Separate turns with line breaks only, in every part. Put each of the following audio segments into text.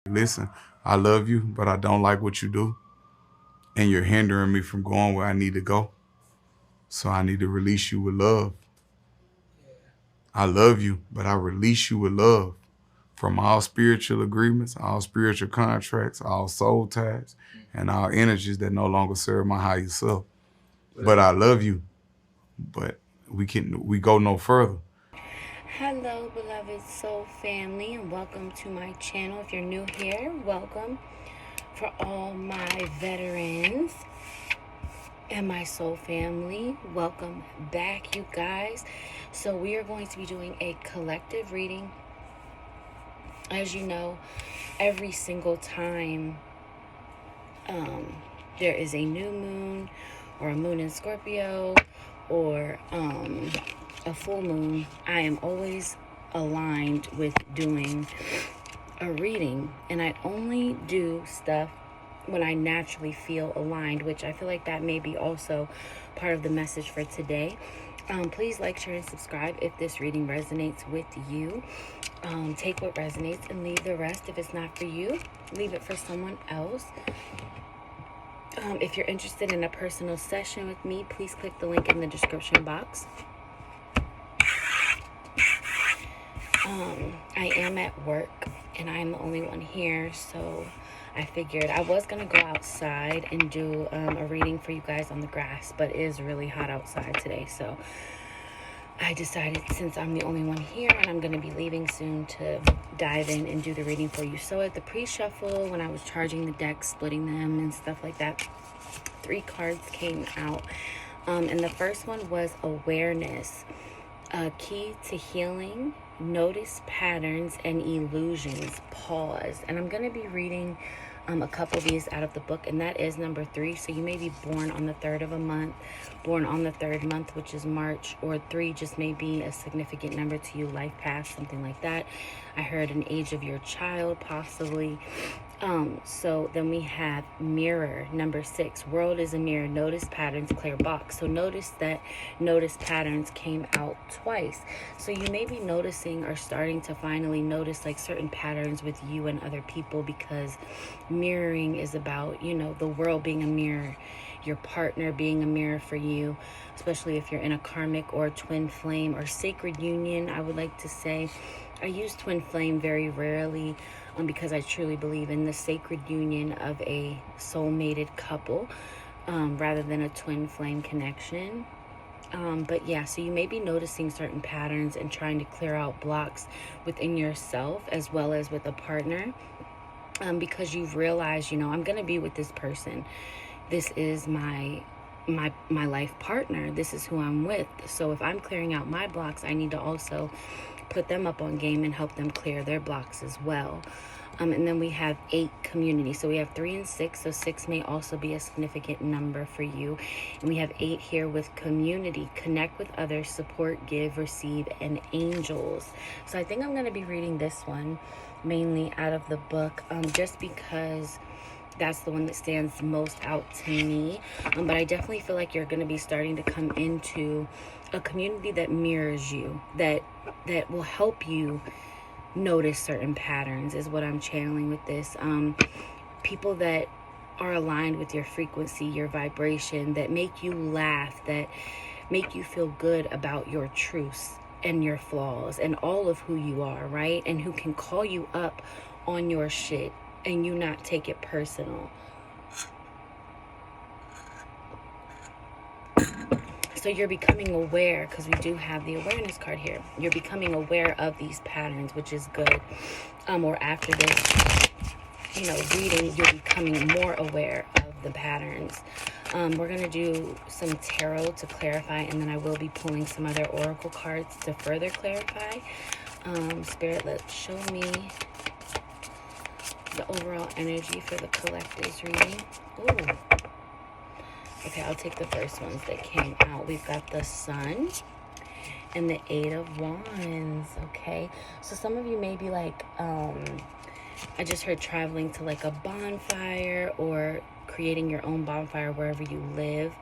Listen, I love you, but I don't like what you do. And you're hindering me from going where I need to go. So I need to release you with love. I love you, but I release you with love from all spiritual agreements, all spiritual contracts, all soul ties, and all energies that no longer serve my higher self. But I love you, but we go no further.
Hello, beloved soul family, and welcome to my channel. If you're new here, welcome. For all my veterans and my soul family, welcome back, you guys. So we are going to be doing a collective reading. As you know, every single time there is a new moon or a moon in Scorpio or a full moon, I am always aligned with doing a reading, and I only do stuff when I naturally feel aligned, which I feel like that may be also part of the message for today. Please like, share, and subscribe if this reading resonates with you. Take what resonates and leave the rest. If it's not for you, leave it for someone else. If you're interested in a personal session with me, please click the link in the description box. I am at work and I'm the only one here, so I figured I was going to go outside and do a reading for you guys on the grass, but it is really hot outside today, so I decided, since I'm the only one here and I'm going to be leaving soon, to dive in and do the reading for you. So at the pre-shuffle, when I was charging the deck, splitting them and stuff like that, 3 cards came out, and the first one was awareness, a key to healing. Notice patterns and illusions. Pause. And I'm going to be reading a couple of these out of the book, and that is number 3. So you may be born on the 3rd of a month, born on the 3rd month, which is March, or 3 just may be a significant number to you, life path, something like that. I heard an age of your child, possibly. So then we have mirror, number 6. World is a mirror. Notice patterns, clear box. So notice that notice patterns came out twice. So you may be noticing or starting to finally notice like certain patterns with you and other people, because mirroring is about, you know, the world being a mirror, your partner being a mirror for you, especially if you're in a karmic or twin flame or sacred union. I would like to say I use twin flame very rarely, because I truly believe in the sacred union of a soul-mated couple, rather than a twin flame connection. But yeah, so you may be noticing certain patterns and trying to clear out blocks within yourself as well as with a partner, because you've realized, you know, I'm going to be with this person. This is my life partner. This is who I'm with. So if I'm clearing out my blocks, I need to also put them up on game and help them clear their blocks as well. And then we have 8, community. So we have 3 and 6. So 6 may also be a significant number for you. And we have 8 here with community. Connect with others, support, give, receive, and angels. So I think I'm going to be reading this one mainly out of the book, just because that's the one that stands most out to me. But I definitely feel like you're going to be starting to come into a community that mirrors you, that will help you notice certain patterns, is what I'm channeling with this. People that are aligned with your frequency, your vibration, that make you laugh, that make you feel good about your truths and your flaws and all of who you are, right? And who can call you up on your shit and you not take it personal. So you're becoming aware, because we do have the awareness card here. You're becoming aware of these patterns, which is good. Or after this, you know, reading, you're becoming more aware of the patterns. We're going to do some tarot to clarify, and then I will be pulling some other oracle cards to further clarify. Spirit, let's show me the overall energy for the collective's reading. Ooh. Okay, I'll take the first ones that came out. We've got the Sun and the 8 of Wands. Okay, so some of you may be like, I just heard traveling to like a bonfire, or creating your own bonfire wherever you live,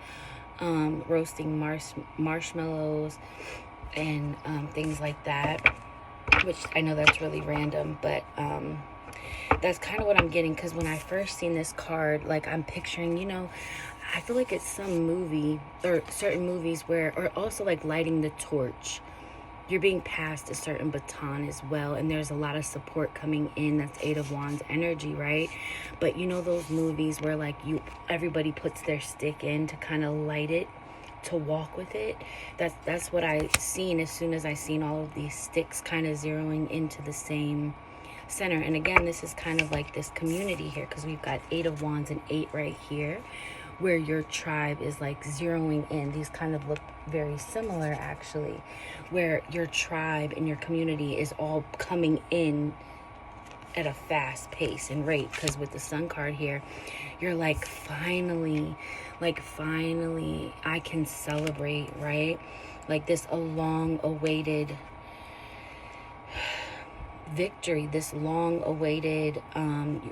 roasting marshmallows and things like that, which I know that's really random, but that's kind of what I'm getting, because when I first seen this card, like, I'm picturing, I feel like it's some movie or certain movies where, or also like lighting the torch. You're being passed a certain baton as well, and there's a lot of support coming in. That's Eight of Wands energy, right? But those movies where like everybody puts their stick in to kind of light it, to walk with it. That's what I seen as soon as I seen all of these sticks kind of zeroing into the same center. And again, this is kind of like this community here, because we've got Eight of Wands and 8 right here, where your tribe is like zeroing in. These kind of look very similar, actually, where your tribe and your community is all coming in at a fast pace and rate. Because with the Sun card here, you're like, finally I can celebrate, right? Like this a long awaited victory, this long awaited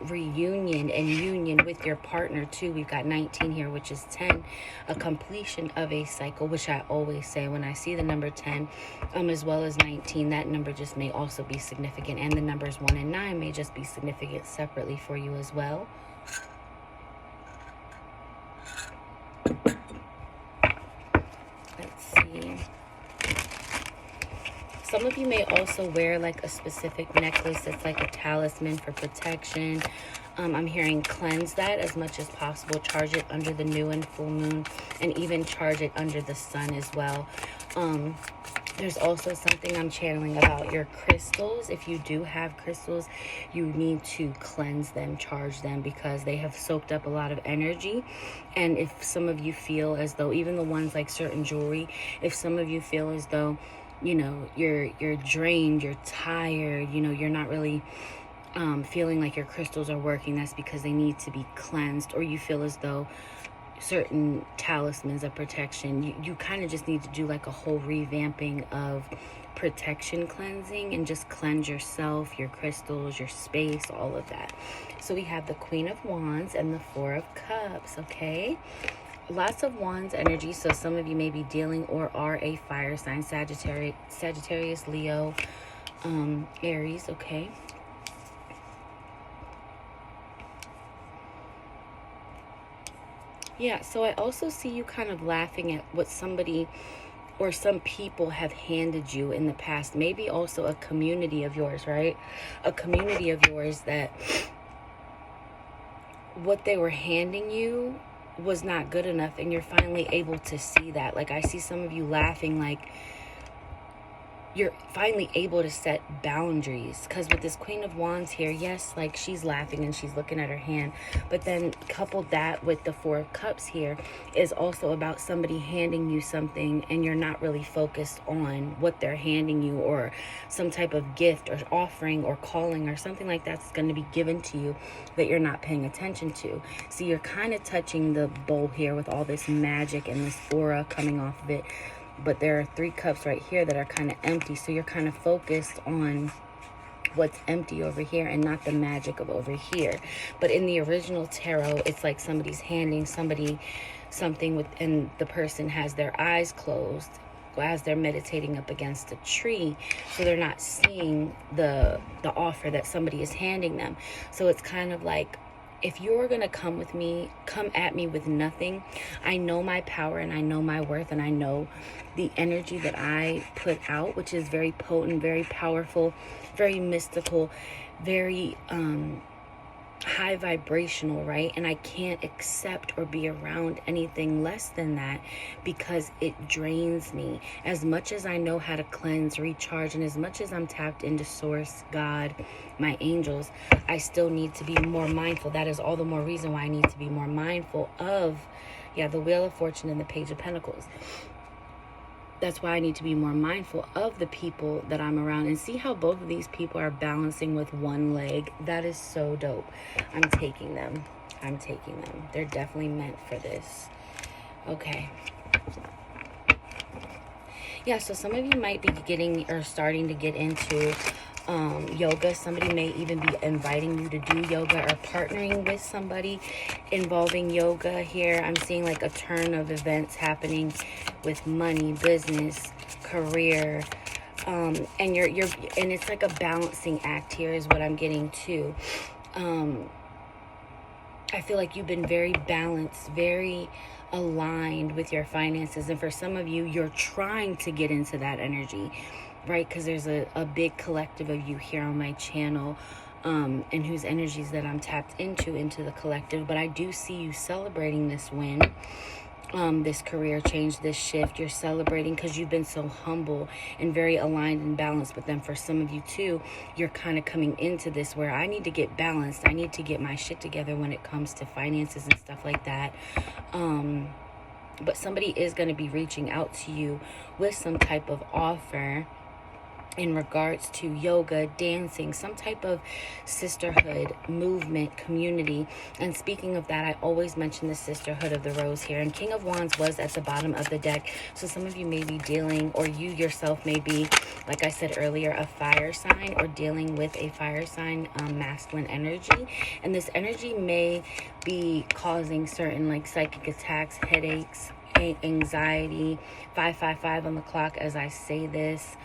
reunion and union with your partner too. We've got 19 here, which is 10, a completion of a cycle, which I always say when I see the number 10 as well as 19, that number just may also be significant, and the numbers 1 and 9 may just be significant separately for you as well. Let's see. Some of you may also wear like a specific necklace that's like a talisman for protection. I'm hearing cleanse that as much as possible. Charge it under the new and full moon, and even charge it under the sun as well. There's also something I'm channeling about your crystals. If you do have crystals, you need to cleanse them, charge them, because they have soaked up a lot of energy. And if some of you feel as though, even the ones like certain jewelry, if some of you feel as though, you're drained, you're tired, you're not really feeling like your crystals are working, that's because they need to be cleansed. Or you feel as though certain talismans of protection, you kind of just need to do like a whole revamping of protection cleansing, and just cleanse yourself, your crystals, your space, all of that. So we have the Queen of Wands and the Four of Cups. Okay, lots of Wands energy. So some of you may be dealing or are a fire sign, Sagittarius, Leo, Aries. Okay, yeah, so I also see you kind of laughing at what somebody or some people have handed you in the past. Maybe also a community of yours, right? A community of yours that what they were handing you was not good enough, and you're finally able to see that. Like, I see some of you laughing, like you're finally able to set boundaries. Because with this Queen of Wands here, yes, like she's laughing and she's looking at her hand, but then coupled that with the Four of Cups here is also about somebody handing you something, and you're not really focused on what they're handing you, or some type of gift or offering or calling or something like that's going to be given to you that you're not paying attention to. So you're kind of touching the bowl here with all this magic and this aura coming off of it. But there are 3 cups right here that are kind of empty. So you're kind of focused on what's empty over here and not the magic of over here. But in the original tarot, it's like somebody's handing somebody something with, and the person has their eyes closed as they're meditating up against a tree, so they're not seeing the offer that somebody is handing them. So it's kind of like, if you're going to come at me with nothing, I know my power and I know my worth, and I know the energy that I put out, which is very potent, very powerful, very mystical, very high vibrational, right? And I can't accept or be around anything less than that, because it drains me. As much as I know how to cleanse, recharge, and as much as I'm tapped into Source, God, my angels, I still need to be more mindful. That is all the more reason why I need to be more mindful of, the Wheel of Fortune and the Page of Pentacles. That's why I need to be more mindful of the people that I'm around, and see how both of these people are balancing with one leg. That is so dope. I'm taking them. They're definitely meant for this. Okay. Yeah, so some of you might be getting or starting to get into yoga. Somebody may even be inviting you to do yoga, or partnering with somebody involving yoga here. I'm seeing like a turn of events happening with money, business, career, and you're and it's like a balancing act here is what I'm getting too. I feel like you've been very balanced, very aligned with your finances. And for some of you, you're trying to get into that energy, right? Because there's a big collective of you here on my channel, and whose energies that I'm tapped into the collective. But I do see you celebrating this win, this career change, this shift. You're celebrating because you've been so humble and very aligned and balanced. But then for some of you too, you're kind of coming into this where I need to get balanced. I need to get my shit together when it comes to finances and stuff like that. But somebody is going to be reaching out to you with some type of offer in regards to yoga, dancing, some type of sisterhood, movement, community. And speaking of that, I always mention the sisterhood of the rose here. And King of Wands was at the bottom of the deck. So some of you may be dealing, or you yourself may be, like I said earlier, a fire sign or dealing with a fire sign, masculine energy. And this energy may be causing certain like psychic attacks, headaches, anxiety, 555 on the clock as I say this.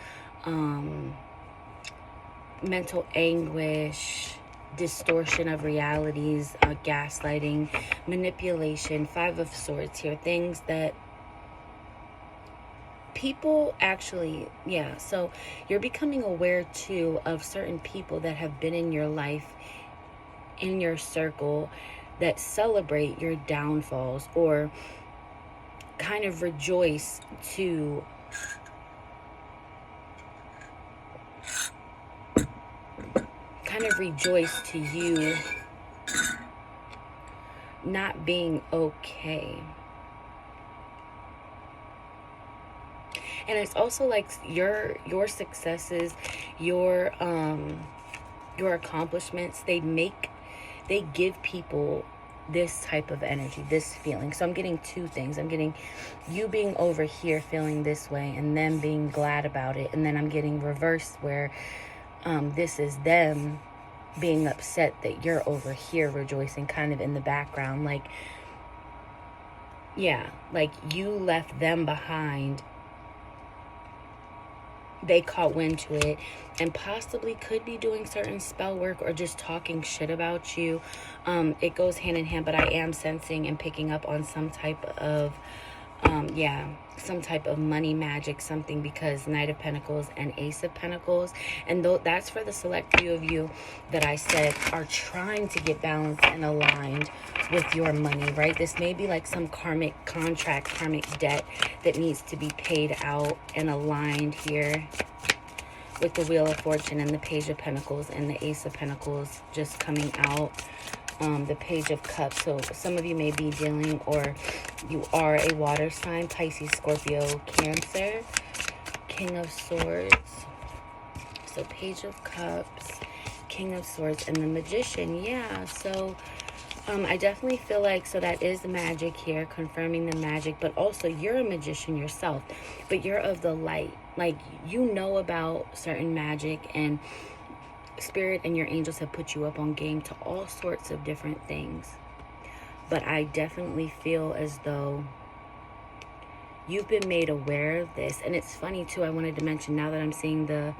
Mental anguish, distortion of realities, gaslighting, manipulation, 5 of Swords here, things that people actually, so you're becoming aware too of certain people that have been in your life, in your circle, that celebrate your downfalls or kind of rejoice to you not being okay. And it's also like your successes, your accomplishments, they give people this type of energy, this feeling. So I'm getting 2 things. I'm getting you being over here feeling this way and them being glad about it. And then I'm getting reversed where this is them being upset that you're over here rejoicing kind of in the background. Like, like you left them behind. They caught wind to it and possibly could be doing certain spell work or just talking shit about you. It goes hand in hand, but I am sensing and picking up on some type of some type of money magic, something, because Knight of Pentacles and Ace of Pentacles. And that's for the select few of you that I said are trying to get balanced and aligned with your money, right? This may be like some karmic contract, karmic debt that needs to be paid out and aligned here with the Wheel of Fortune and the Page of Pentacles and the Ace of Pentacles just coming out. The Page of Cups. So some of you may be dealing, or you are a water sign, Pisces, Scorpio, Cancer. King of Swords. So Page of Cups, King of Swords, and the Magician. So I definitely feel like, so that is the magic here, confirming the magic, but also you're a magician yourself, but you're of the light. Like, you know about certain magic, and Spirit and your angels have put you up on game to all sorts of different things. But I definitely feel as though you've been made aware of this. And it's funny too, I wanted to mention, now that I'm seeing the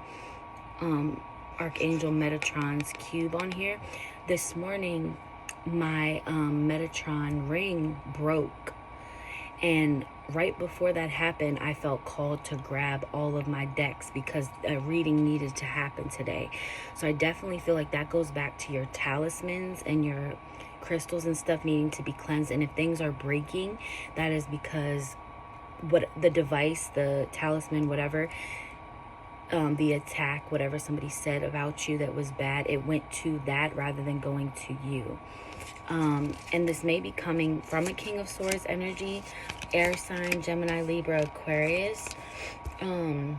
Archangel Metatron's cube on here, this morning my Metatron ring broke. And right before that happened, I felt called to grab all of my decks because a reading needed to happen today. So I definitely feel like that goes back to your talismans and your crystals and stuff needing to be cleansed. And if things are breaking, that is because what the device, the talisman, whatever, the attack, whatever somebody said about you that was bad, it went to that rather than going to you. And this may be coming from a King of Swords energy, air sign, Gemini, Libra, Aquarius. Of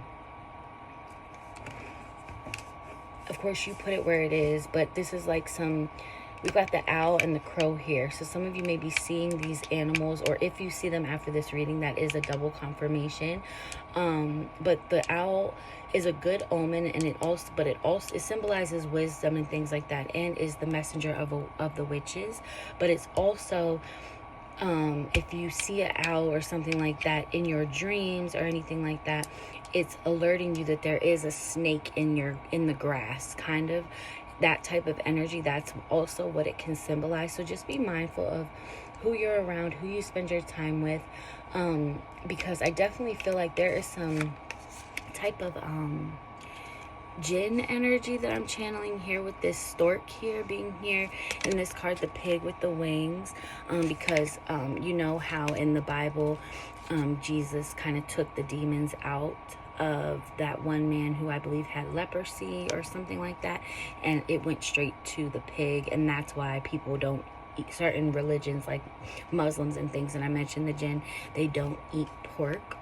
course, you put it where it is, but this is like we've got the owl and the crow here. So some of you may be seeing these animals, or if you see them after this reading, that is a double confirmation. But the owl is a good omen, and it symbolizes wisdom and things like that, and is the messenger of the witches. But it's also, if you see an owl or something like that in your dreams or anything like that, it's alerting you that there is a snake in the grass, kind of. that type of energy, that's also what it can symbolize. So just be mindful of who you're around, who you spend your time with, because I definitely feel like there is some type of jinn energy that I'm channeling here with this stork here being here, and this card, the pig with the wings, because you know how in the Bible Jesus kind of took the demons out of that one man who I believe had leprosy or something like that, and it went straight to the pig, and that's why people don't eat certain religions like Muslims and things, and I mentioned the jinn, they don't eat pork.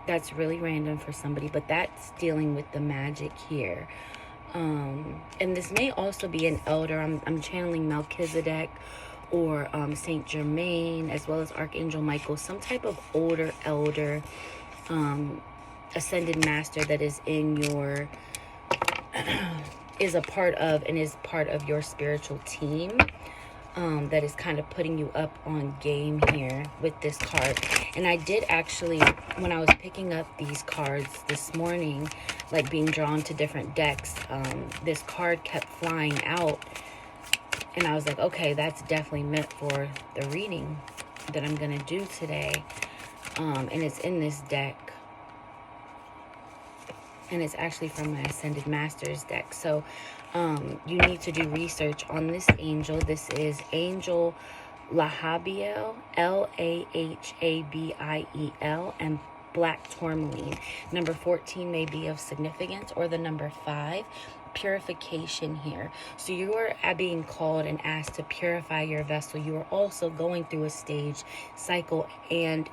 That's really random for somebody, but that's dealing with the magic here. And this may also be an elder. I'm channeling Melchizedek or Saint Germain, as well as Archangel Michael, some type of older elder, ascended master that is in your is a part of and is part of your spiritual team, that is kind of putting you up on game here with this card. And I did actually, when I was picking up these cards this morning, like being drawn to different decks, this card kept flying out, and I was like, okay, that's definitely meant for the reading that I'm gonna do today. And it's in this deck, and it's actually from my Ascended Masters deck. So you need to do research on this angel. This is Angel Lahabiel, Lahabiel, and black tourmaline. Number 14 may be of significance, or the number 5, purification here. So you are being called and asked to purify your vessel. You are also going through a stage, cycle, and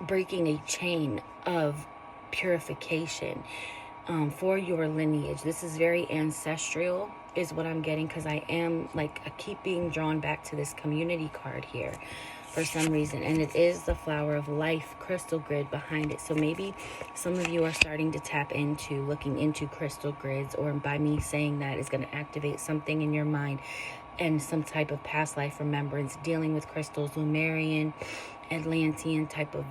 breaking a chain of purification for your lineage. This is very ancestral is what I'm getting, because I am like, I keep being drawn back to this community card here for some reason, and it is the flower of life crystal grid behind it. So maybe some of you are starting to tap into looking into crystal grids, or by me saying that is going to activate something in your mind and some type of past life remembrance dealing with crystals, Lumerian, Atlantean type of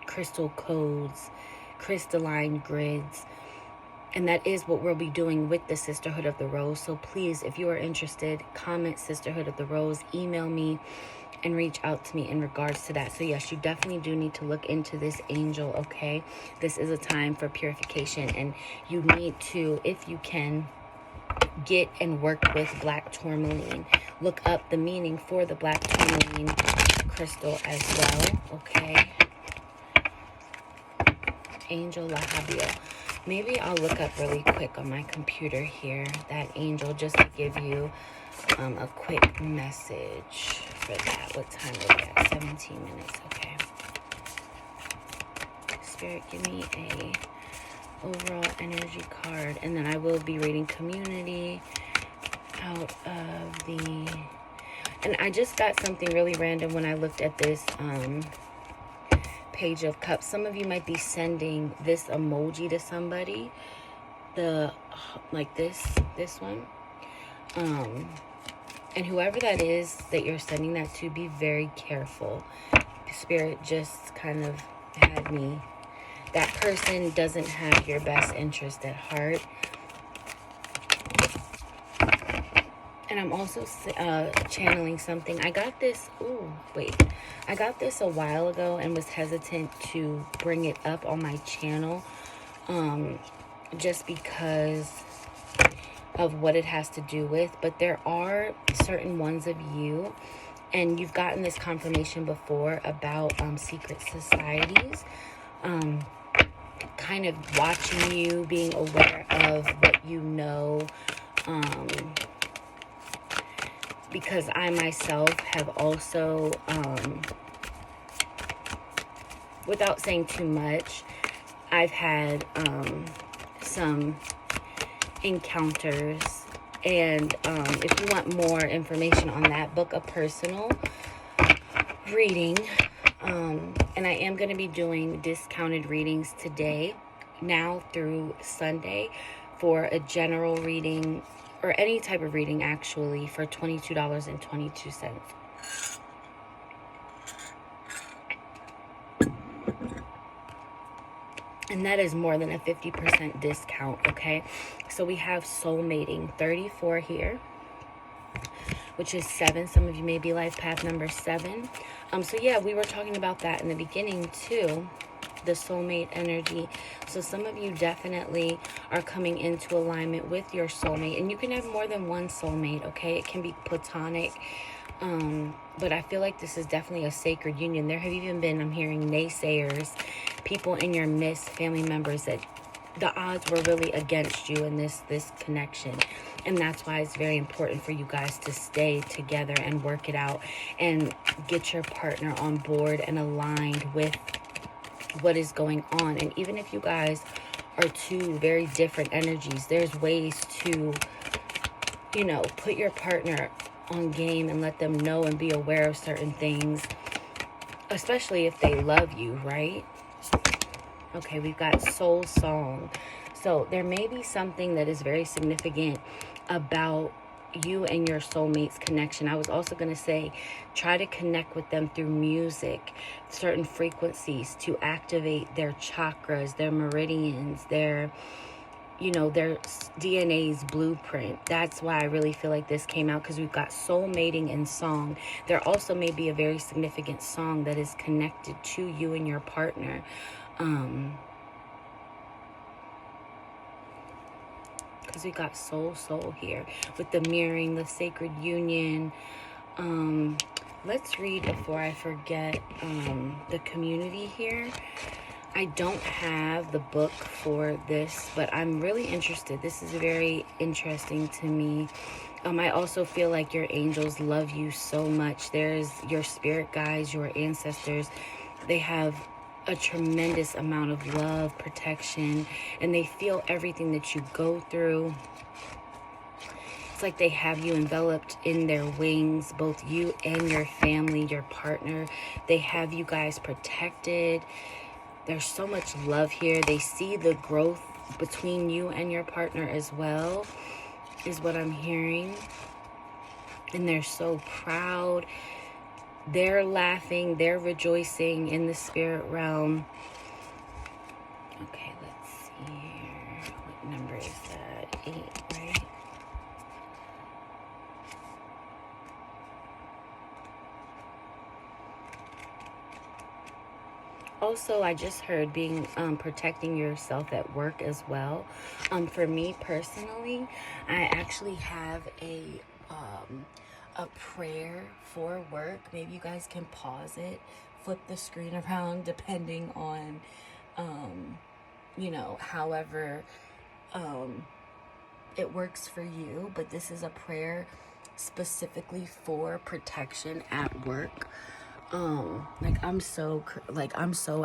crystal codes, crystalline grids. And that is what we'll be doing with the Sisterhood of the Rose. So please, if you are interested, comment Sisterhood of the Rose, email me, and reach out to me in regards to that. So yes, you definitely do need to look into this angel, okay? This is a time for purification, and you need to, if you can, get and work with black tourmaline. Look up the meaning for the black tourmaline crystal as well, okay? Angel Lahabiel. Maybe I'll look up really quick on my computer here, that angel, just to give you a quick message for that. What time is that? 17 minutes, okay. Spirit, give me a overall energy card, and then I will be reading community out of the... And I just got something really random when I looked at this Page of Cups. Some of you might be sending this emoji to somebody, the like this one, and whoever that is that you're sending that to, be very careful. Spirit just kind of had me, that person doesn't have your best interest at heart. And I'm also channeling something. I got this, I got this a while ago and was hesitant to bring it up on my channel, just because of what it has to do with. But there are certain ones of you, and you've gotten this confirmation before about secret societies, kind of watching you, being aware of what you know, because I myself have also, without saying too much, I've had some encounters. And if you want more information on that, book a personal reading. And I am going to be doing discounted readings today, now through Sunday, for a general reading, or any type of reading actually, for $22.22. And that is more than a 50% discount, okay? So we have soulmating 34 here, which is 7. Some of you may be life path number 7. So yeah, we were talking about that in the beginning too, the soulmate energy. So some of you definitely are coming into alignment with your soulmate, and you can have more than one soulmate, okay? It can be platonic, but I feel like this is definitely a sacred union. There have even been, I'm hearing, naysayers, people in your midst, family members, that the odds were really against you in this connection. And that's why it's very important for you guys to stay together and work it out and get your partner on board and aligned with what is going on. And even if you guys are two very different energies, there's ways to, you know, put your partner on game and let them know and be aware of certain things, especially if they love you, right? Okay, we've got soul song. So there may be something that is very significant about you and your soulmate's connection. I was also going to say, try to connect with them through music, certain frequencies to activate their chakras, their meridians, their, you know, their DNA's blueprint. That's why I really feel like this came out, because we've got soul mating and song. There also may be a very significant song that is connected to you and your partner. Because we got soul here with the mirroring, the sacred union. Let's read before I forget the community here. I don't have the book for this, but I'm really interested. This is very interesting to me. I also feel like your angels love you so much. There's your spirit guides, your ancestors. They have a tremendous amount of love, protection, and they feel everything that you go through. It's like they have you enveloped in their wings, both you and your family, your partner. They have you guys protected. There's so much love here. They see the growth between you and your partner as well, is what I'm hearing. And they're so proud. They're laughing. They're rejoicing in the spirit realm. Okay, let's see here. What number is that? 8, right? Also, I just heard being protecting yourself at work as well. For me personally, I actually have a prayer for work. Maybe you guys can pause it, flip the screen around, depending on, you know, however it works for you. But this is a prayer specifically for protection at work. I'm so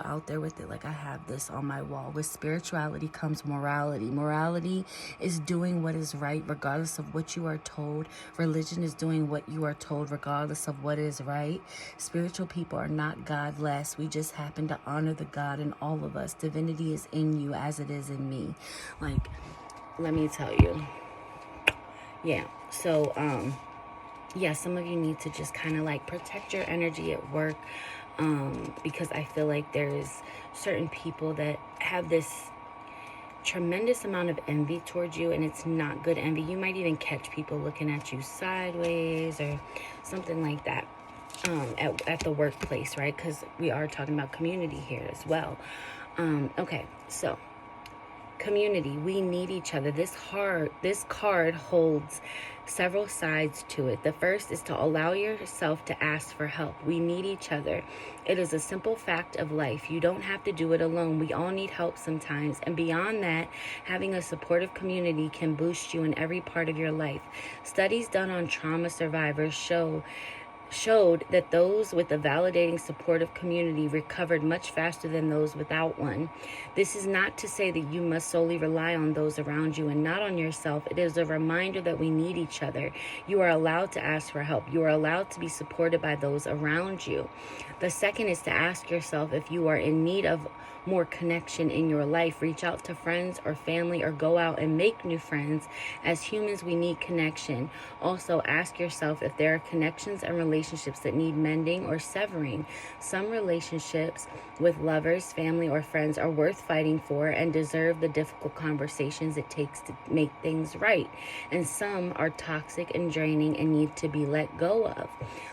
out there with it. Like, I have this on my wall. With spirituality comes morality. Morality is doing what is right regardless of what you are told. Religion is doing what you are told regardless of what is right. Spiritual people are not godless. We just happen to honor the God in all of us. Divinity is in you as it is in me. Like, let me tell you. Yeah. So, yeah, some of you need to just kind of like protect your energy at work, because I feel like there's certain people that have this tremendous amount of envy towards you, and it's not good envy. You might even catch people looking at you sideways or something like that at the workplace, right? Because we are talking about community here as well. Okay, so community, we need each other. This card holds several sides to it. The first is to allow yourself to ask for help. We need each other. It is a simple fact of life. You don't have to do it alone. We all need help sometimes. And beyond that, having a supportive community can boost you in every part of your life. Studies done on trauma survivors showed that those with a validating, supportive community recovered much faster than those without one. This is not to say that you must solely rely on those around you and not on yourself. It is a reminder that we need each other. You are allowed to ask for help. You are allowed to be supported by those around you. The second is to ask yourself if you are in need of more connection in your life. Reach out to friends or family, or go out and make new friends. As humans, we need connection. Also, ask yourself if there are connections and relationships relationships that need mending or severing. Some relationships with lovers, family, or friends are worth fighting for and deserve the difficult conversations it takes to make things right. And some are toxic and draining and need to be let go of.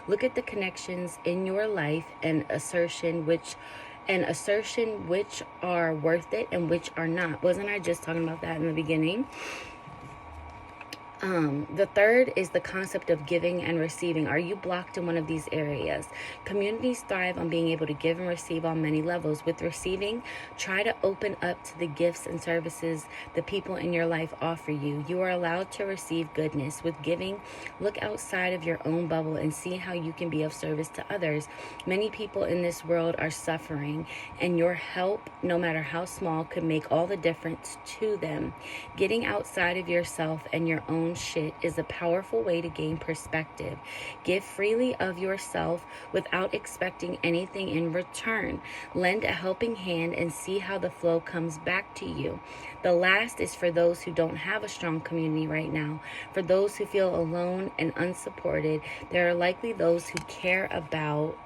Look at the connections in your life and assertion which are worth it and which are not. Wasn't I just talking about that in the beginning? The third is the concept of giving and receiving. Are you blocked in one of these areas? Communities thrive on being able to give and receive on many levels. With receiving, try to open up to the gifts and services the people in your life offer you. You are allowed to receive goodness. With giving, look outside of your own bubble and see how you can be of service to others. Many people in this world are suffering, and your help, no matter how small, could make all the difference to them. Getting outside of yourself and your own shit is a powerful way to gain perspective. Give freely of yourself without expecting anything in return. Lend a helping hand and see how the flow comes back to you. The last is for those who don't have a strong community right now. For those who feel alone and unsupported, there are likely those who care about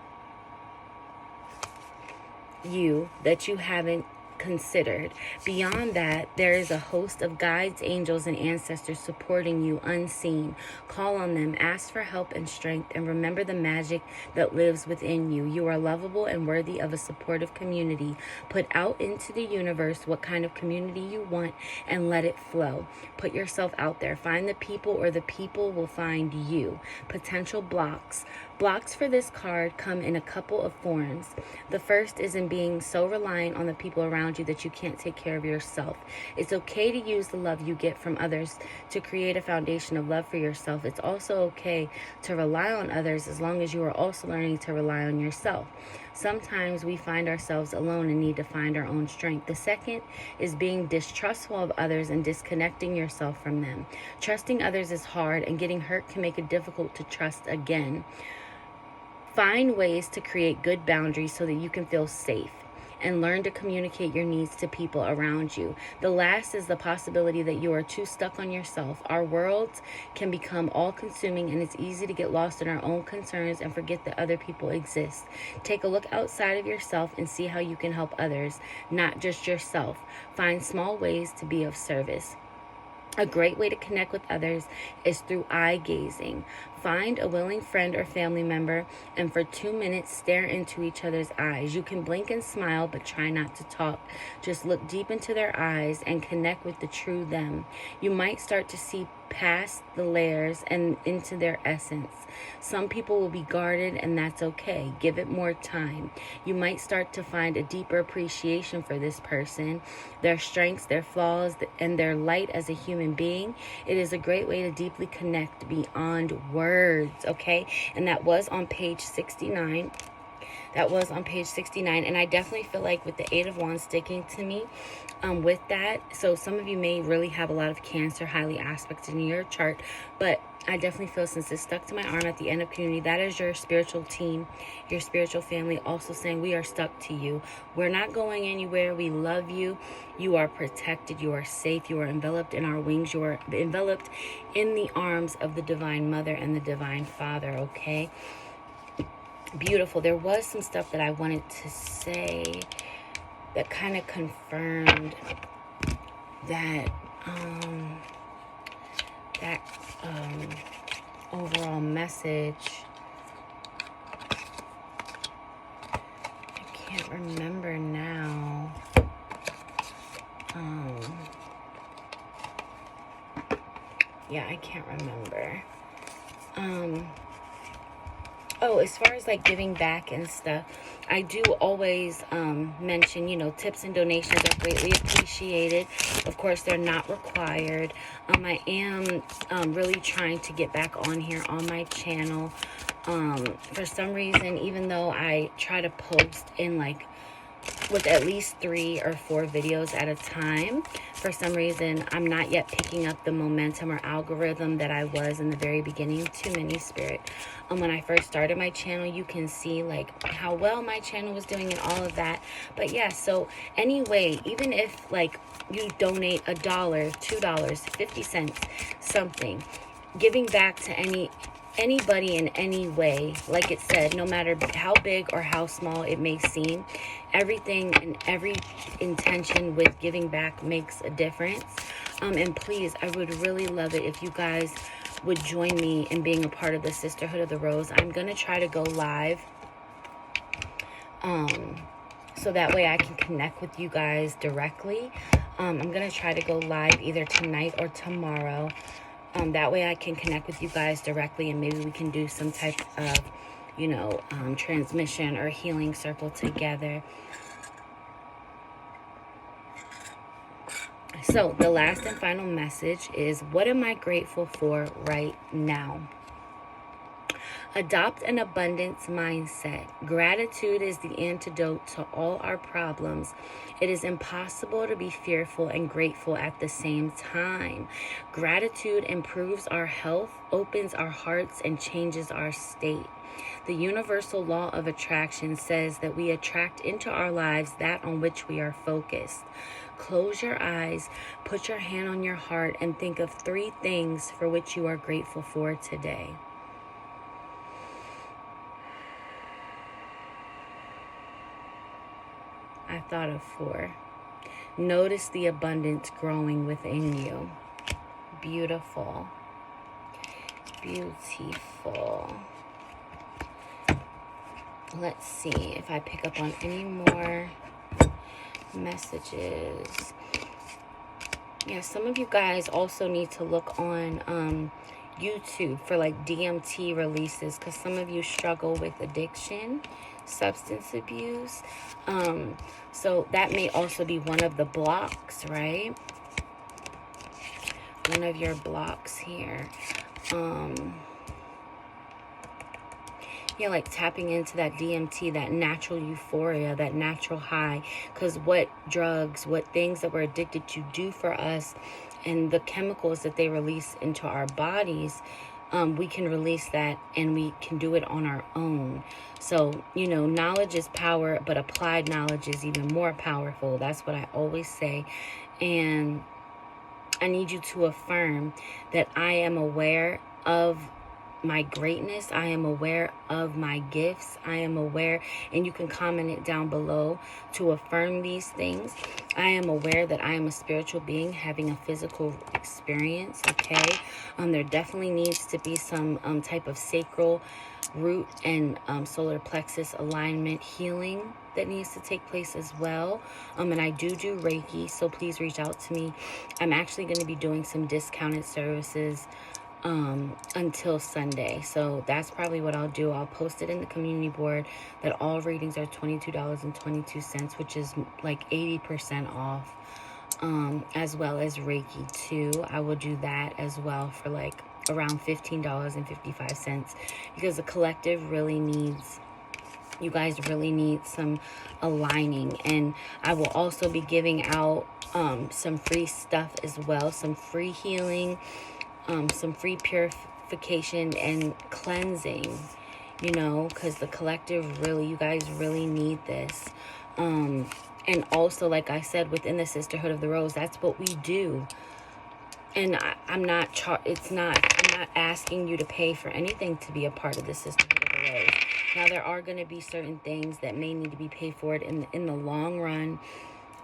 you that you haven't considered. Beyond that, there is a host of guides, angels, and ancestors supporting you unseen. Call on them, ask for help and strength, and remember the magic that lives within you. You are lovable and worthy of a supportive community. Put out into the universe what kind of community you want and let it flow. Put yourself out there. Find the people, or the people will find you. Potential blocks. Blocks for this card come in a couple of forms. The first is in being so reliant on the people around you that you can't take care of yourself. It's okay to use the love you get from others to create a foundation of love for yourself. It's also okay to rely on others as long as you are also learning to rely on yourself. Sometimes we find ourselves alone and need to find our own strength. The second is being distrustful of others and disconnecting yourself from them. Trusting others is hard, and getting hurt can make it difficult to trust again. Find ways to create good boundaries so that you can feel safe, and learn to communicate your needs to people around you. The last is the possibility that you are too stuck on yourself. Our worlds can become all-consuming, and it's easy to get lost in our own concerns and forget that other people exist. Take a look outside of yourself and see how you can help others, not just yourself. Find small ways to be of service. A great way to connect with others is through eye gazing. Find a willing friend or family member and for 2 minutes stare into each other's eyes. You can blink and smile, but try not to talk. Just look deep into their eyes and connect with the true them. You might start to see past the layers and into their essence. Some people will be guarded, and that's okay. Give it more time. You might start to find a deeper appreciation for this person, their strengths, their flaws, and their light as a human being. It is a great way to deeply connect beyond words, okay? And that was on page 69. That was on page 69, and I definitely feel like with the Eight of Wands sticking to me with that. So some of you may really have a lot of Cancer highly aspected in your chart, but I definitely feel, since it stuck to my arm at the end of community, that is your spiritual team, your spiritual family, also saying we are stuck to you. We're not going anywhere. We love you. You are protected. You are safe. You are enveloped in our wings. You are enveloped in the arms of the Divine Mother and the Divine Father, okay? Beautiful. There was some stuff that I wanted to say that kind of confirmed that overall message. I can't remember now. Yeah, I can't remember. Oh, as far as like giving back and stuff, I do always mention, tips and donations are greatly appreciated. Of course, they're not required. I am really trying to get back on here on my channel. For some reason, even though I try to post in with at least 3 or 4 videos at a time, for some reason I'm not yet picking up the momentum or algorithm that I was in the very beginning. Too many, Spirit. When I first started my channel, you can see how well my channel was doing and all of that. But yeah, so anyway, even if you donate $1, $2, 50 cents, something, giving back to anybody in any way. Like it said, no matter how big or how small it may seem, everything and every intention with giving back makes a difference. And please, I would really love it if you guys would join me in being a part of the Sisterhood of the Rose. I'm going to try to go live. So that way I can connect with you guys directly. I'm going to try to go live either tonight or tomorrow. That way I can connect with you guys directly, and maybe we can do some type of, you know, transmission or healing circle together. So the last and final message is, what am I grateful for right now? Adopt an abundance mindset. Gratitude is the antidote to all our problems. It is impossible to be fearful and grateful at the same time. Gratitude improves our health, opens our hearts, and changes our state. The universal law of attraction says that we attract into our lives that on which we are focused. Close your eyes, put your hand on your heart, and think of 3 things for which you are grateful for today. I thought of 4. Notice the abundance growing within you. Beautiful. Beautiful. Let's see if I pick up on any more messages. Yeah, some of you guys also need to look on YouTube for like DMT releases, because some of you struggle with addiction, substance abuse. So that may also be one of the blocks, right? One of your blocks here. Yeah, like tapping into that DMT, that natural euphoria, that natural high. Because what drugs, what things that we're addicted to do for us, and the chemicals that they release into our bodies, we can release that, and we can do it on our own. So, you know, knowledge is power, but applied knowledge is even more powerful. That's what I always say. And I need you to affirm that I am aware of my greatness. I am aware of my gifts. I am aware, and you can comment it down below to affirm these things. I am aware that I am a spiritual being having a physical experience, okay? There definitely needs to be some type of sacral root and solar plexus alignment healing that needs to take place as well. And I do Reiki, so please reach out to me. I'm actually going to be doing some discounted services until Sunday. So that's probably what I'll do. I'll post it in the community board that all readings are $22.22, which is like 80% off, as well as Reiki too. I will do that as well for like around $15.55, because the collective really needs, you guys really need some aligning. And I will also be giving out some free stuff as well, some free healing, some free purification and cleansing, you know, because the collective really, you guys really need this. And also, like I said, within the Sisterhood of the Rose, that's what we do. And I'm not asking you to pay for anything to be a part of the Sisterhood of the Rose. Now, there are going to be certain things that may need to be paid for it in the long run,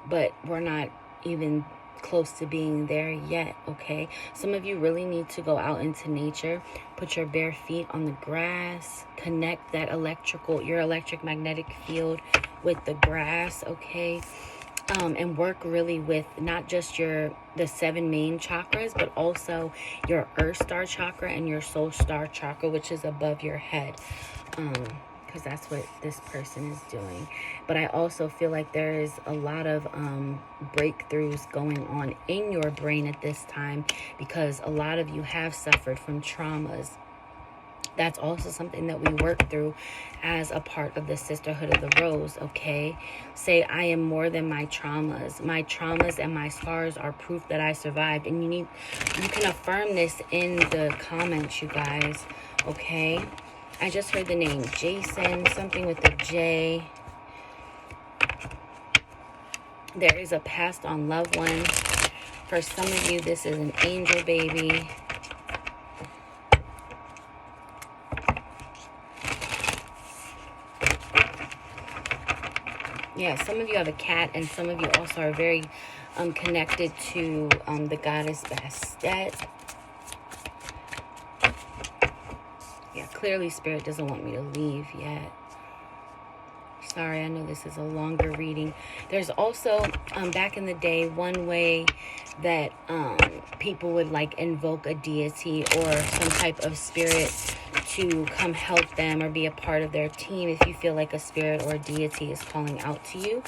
but we're not even close to being there yet, okay? Some of you really need to go out into nature, put your bare feet on the grass, connect that your electric magnetic field with the grass, okay? And work really with not just the 7 main chakras, but also your earth star chakra and your soul star chakra, which is above your head, because that's what this person is doing. But I also feel like there is a lot of breakthroughs going on in your brain at this time, because a lot of you have suffered from traumas. That's also something that we work through as a part of the Sisterhood of the Rose, okay? Say, I am more than my traumas. My traumas and my scars are proof that I survived. And you can affirm this in the comments, you guys, okay? I just heard the name Jason, something with a J. There is a passed on loved one. For some of you, this is an angel baby. Yeah, some of you have a cat, and some of you also are very connected to the goddess Bastet. Yeah, clearly Spirit doesn't want me to leave yet. Sorry, I know this is a longer reading. There's also, back in the day, one way that people would like invoke a deity or some type of spirit to come help them or be a part of their team. If you feel like a spirit or a deity is calling out to you,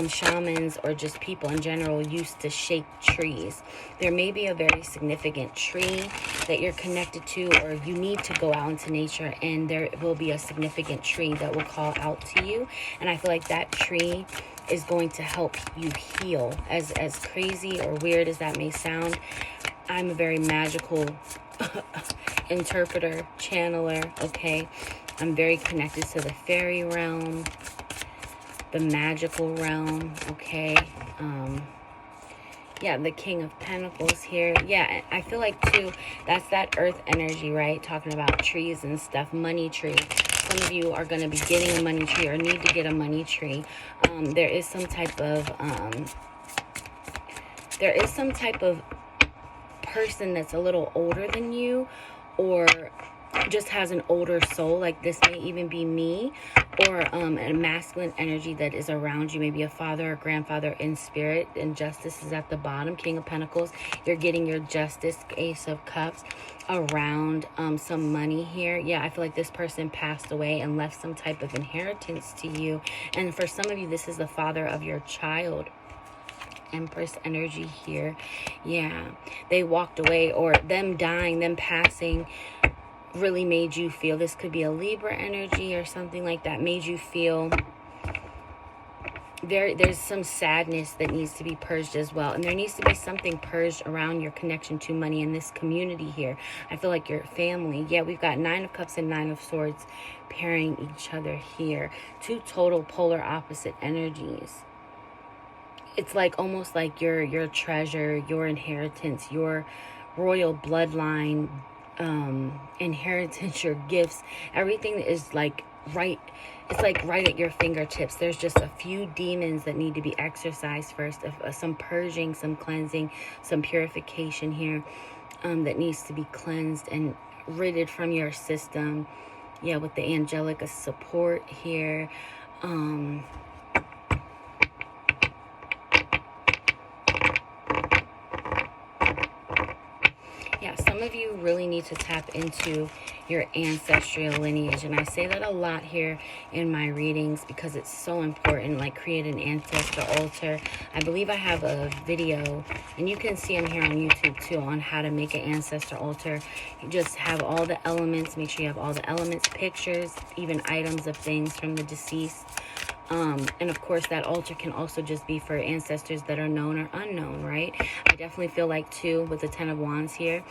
shamans or just people in general used to shake trees. There may be a very significant tree that you're connected to, or you need to go out into nature, and there will be a significant tree that will call out to you. And I feel like that tree is going to help you heal. As crazy or weird as that may sound, I'm a very magical interpreter, channeler, okay? I'm very connected to the fairy realm, the magical realm, okay? Yeah, the King of Pentacles here. Yeah, I feel like, too, that's that earth energy, right? Talking about trees and stuff. Money tree. Some of you are going to be getting a money tree or need to get a money tree. There is some type of person that's a little older than you, or just has an older soul. Like, this may even be me, or a masculine energy that is around you, maybe a father or grandfather in spirit. And Justice is at the bottom, King of Pentacles. You're getting your Justice, Ace of Cups, around some money here. Yeah, I feel like this person passed away and left some type of inheritance to you. And for some of you, this is the father of your child. Empress energy here. Yeah, they walked away, or them dying, them passing, really made you feel, this could be a Libra energy or something like that, made you feel there's some sadness that needs to be purged as well. And there needs to be something purged around your connection to money in this community here. I feel like your family. Yeah, we've got 9 of Cups and 9 of Swords pairing each other here. 2 total polar opposite energies. It's like almost like your treasure, your inheritance, your royal bloodline, inheritance, your gifts, everything is like right. It's like right at your fingertips. There's just a few demons that need to be exorcised first. Some purging, some cleansing, some purification here that needs to be cleansed and ridded from your system. Yeah, with the angelic support here. Yeah, some of you really need to tap into your ancestral lineage. And I say that a lot here in my readings because it's so important. Like, create an ancestor altar. I believe I have a video, and you can see them here on YouTube too, on how to make an ancestor altar. You just have all the elements. Make sure you have all the elements, pictures, even items of things from the deceased. And of course, that altar can also just be for ancestors that are known or unknown, right? I definitely feel like, too, with the 10 of Wands here,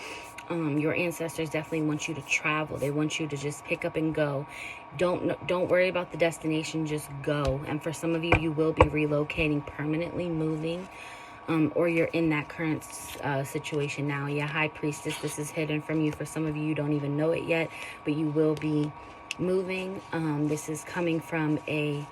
your ancestors definitely want you to travel. They want you to just pick up and go. Don't worry about the destination, just go. And for some of you, you will be relocating permanently, moving, or you're in that current situation now. Yeah, High Priestess, this is hidden from you. For some of you, you don't even know it yet, but you will be moving. This is coming from a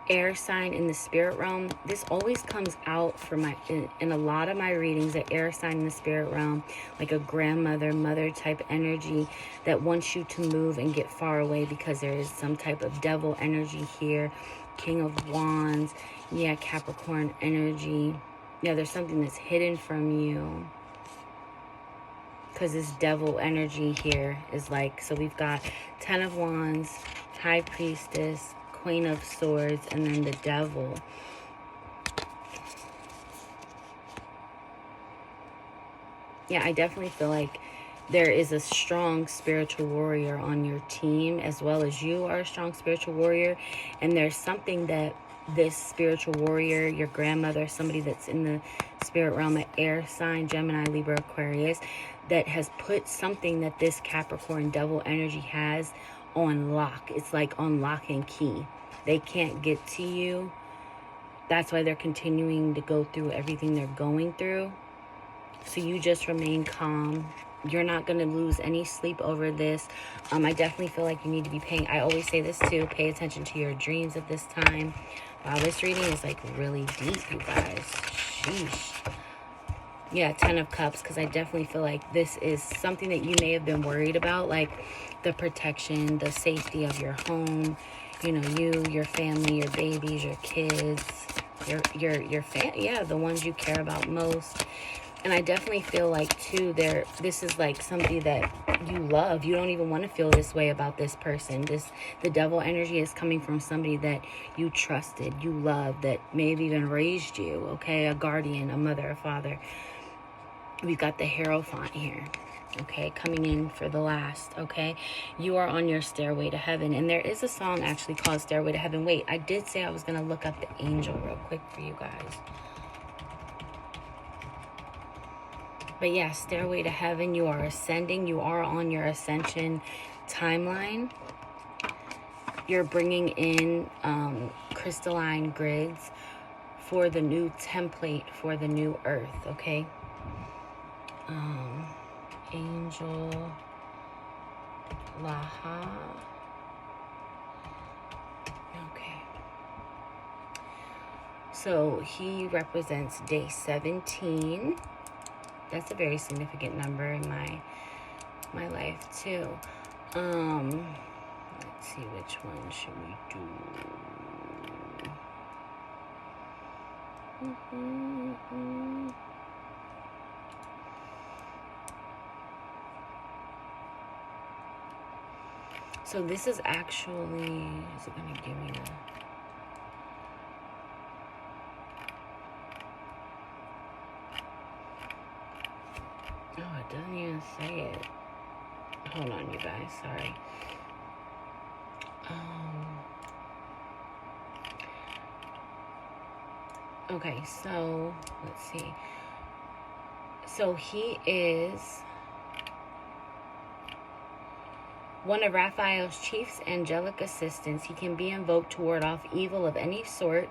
air sign in the spirit realm. This always comes out for in a lot of my readings, an air sign in the spirit realm, like a grandmother, mother type energy that wants you to move and get far away because there is some type of devil energy here. King of Wands. Yeah, Capricorn energy. Yeah, there's something that's hidden from you because this devil energy here is like, so we've got 10 of Wands, High Priestess, Queen of Swords, and then the Devil. Yeah, I definitely feel like there is a strong spiritual warrior on your team, as well as you are a strong spiritual warrior. And there's something that this spiritual warrior, your grandmother, somebody that's in the spirit realm, an air sign, Gemini, Libra, Aquarius, that has put something that this Capricorn devil energy has on lock. It's like on lock and key. They can't get to you. That's why they're continuing to go through everything they're going through. So you just remain calm. You're not going to lose any sleep over this. I definitely feel like you need to be paying, I always say this too, pay attention to your dreams at this time. Wow, this reading is like really deep, you guys. Sheesh. Yeah, 10 of Cups, because I definitely feel like this is something that you may have been worried about, like the protection, the safety of your home, you know, you, your family, your babies, your kids, yeah, the ones you care about most. And I definitely feel like too, this is like somebody that you love. You don't even want to feel this way about this person. The devil energy is coming from somebody that you trusted, you loved, that may have even raised you, okay? A guardian, a mother, a father. We've got the Hierophant here, okay, coming in for the last, okay? You are on your stairway to heaven. And there is a song actually called Stairway to Heaven. Wait, I did say I was going to look up the angel real quick for you guys. But yeah, Stairway to Heaven, you are ascending. You are on your ascension timeline. You're bringing in crystalline grids for the new template for the new earth, okay? Angel Laha. Okay. So he represents day 17. That's a very significant number in my life too. Let's see, which one should we do? So this is actually, is it going to give me a... Oh, it doesn't even say it. Hold on, you guys, sorry. Okay, so let's see. So he is one of Raphael's chief's angelic assistants. He can be invoked to ward off evil of any sort.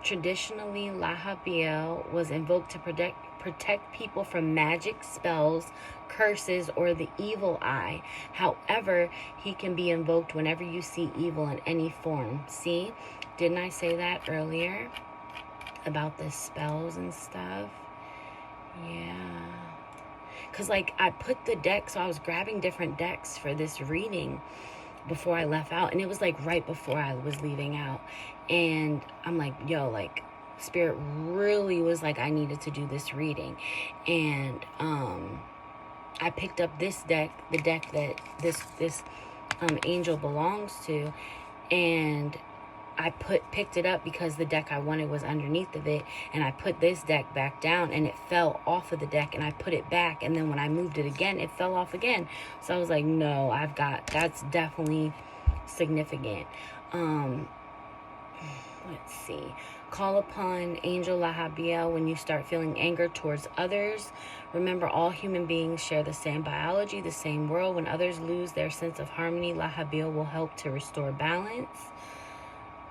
Traditionally, Lahabiel was invoked to protect people from magic, spells, curses, or the evil eye. However, he can be invoked whenever you see evil in any form. See, didn't I say that earlier about the spells and stuff? Yeah. Because, like, I put the deck, so I was grabbing different decks for this reading before I left out. And it was, like, right before I was leaving out. And I'm like, yo, like, Spirit really was like, I needed to do this reading. And I picked up this deck, the deck that this angel belongs to. And I picked it up because the deck I wanted was underneath of it, and I put this deck back down, and it fell off of the deck, and I put it back, and then when I moved it again, it fell off again. So I was like, no, that's definitely significant. Let's see. Call upon Angel Lahabiel when you start feeling anger towards others. Remember, all human beings share the same biology, the same world. When others lose their sense of harmony, Lahabiel will help to restore balance.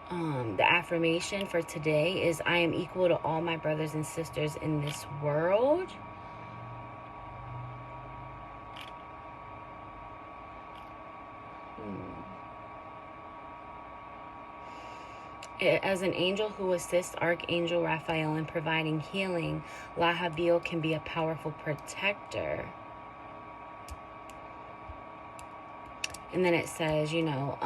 The affirmation for today is, I am equal to all my brothers and sisters in this world. As an angel who assists Archangel Raphael in providing healing, Lahabiel can be a powerful protector. And then it says, you know,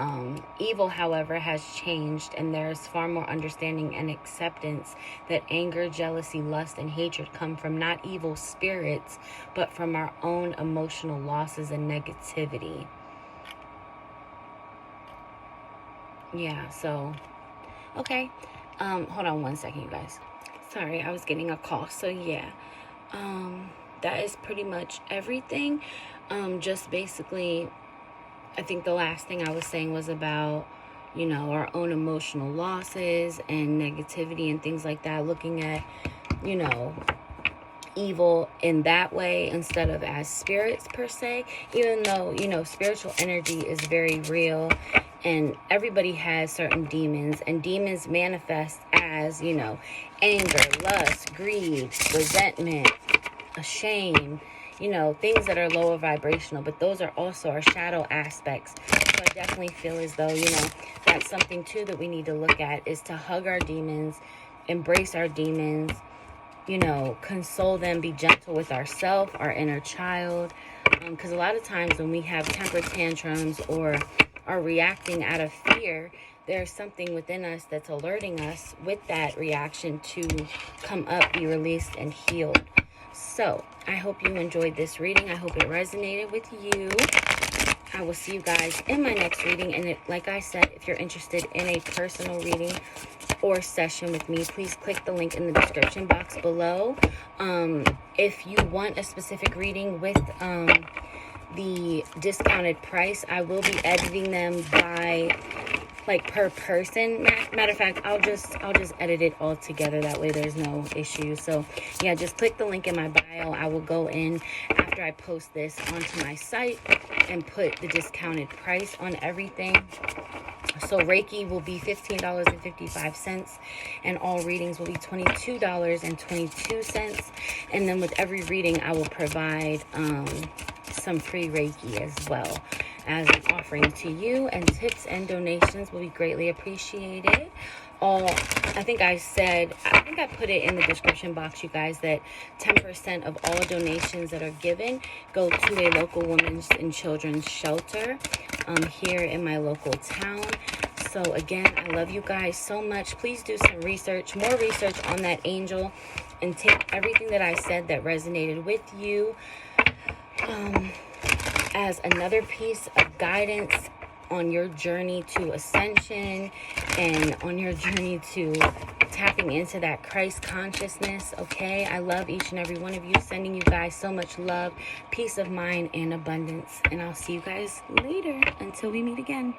evil, however, has changed, and there's far more understanding and acceptance that anger, jealousy, lust, and hatred come from not evil spirits, but from our own emotional losses and negativity. Yeah, so, okay. Hold on one second, you guys. Sorry, I was getting a call. So, yeah, that is pretty much everything. Just basically, I think the last thing I was saying was about, you know, our own emotional losses and negativity and things like that. Looking at, you know, evil in that way instead of as spirits per se. Even though, you know, spiritual energy is very real and everybody has certain demons. And demons manifest as, you know, anger, lust, greed, resentment, shame, you know, things that are lower vibrational, but those are also our shadow aspects. So I definitely feel as though, you know, that's something too that we need to look at, is to hug our demons, embrace our demons, you know, console them, be gentle with ourselves, our inner child. Because a lot of times when we have temper tantrums or are reacting out of fear, there's something within us that's alerting us with that reaction to come up, be released, and healed. So I hope you enjoyed this reading. I hope it resonated with you. I will see you guys in my next reading. And like I said, if you're interested in a personal reading or session with me, please click the link in the description box below. If you want a specific reading with the discounted price, I will be editing them by like per person. Matter of fact, I'll just edit it all together, that way there's no issues. So yeah, just click the link in my bio. I will go in after I post this onto my site and put the discounted price on everything. So Reiki will be $15.55, and all readings will be $22.22. And then with every reading, I will provide some free Reiki as well as an offering to you, and tips and donations will be greatly appreciated. I think I put it in the description box, you guys, that 10% of all donations that are given go to a local women's and children's shelter here in my local town. So again, I love you guys so much. Please do some research, more research on that angel, and take everything that I said that resonated with you as another piece of guidance on your journey to ascension and on your journey to tapping into that Christ consciousness. Okay, I love each and every one of you, sending you guys so much love, peace of mind, and abundance. And I'll see you guys later until we meet again.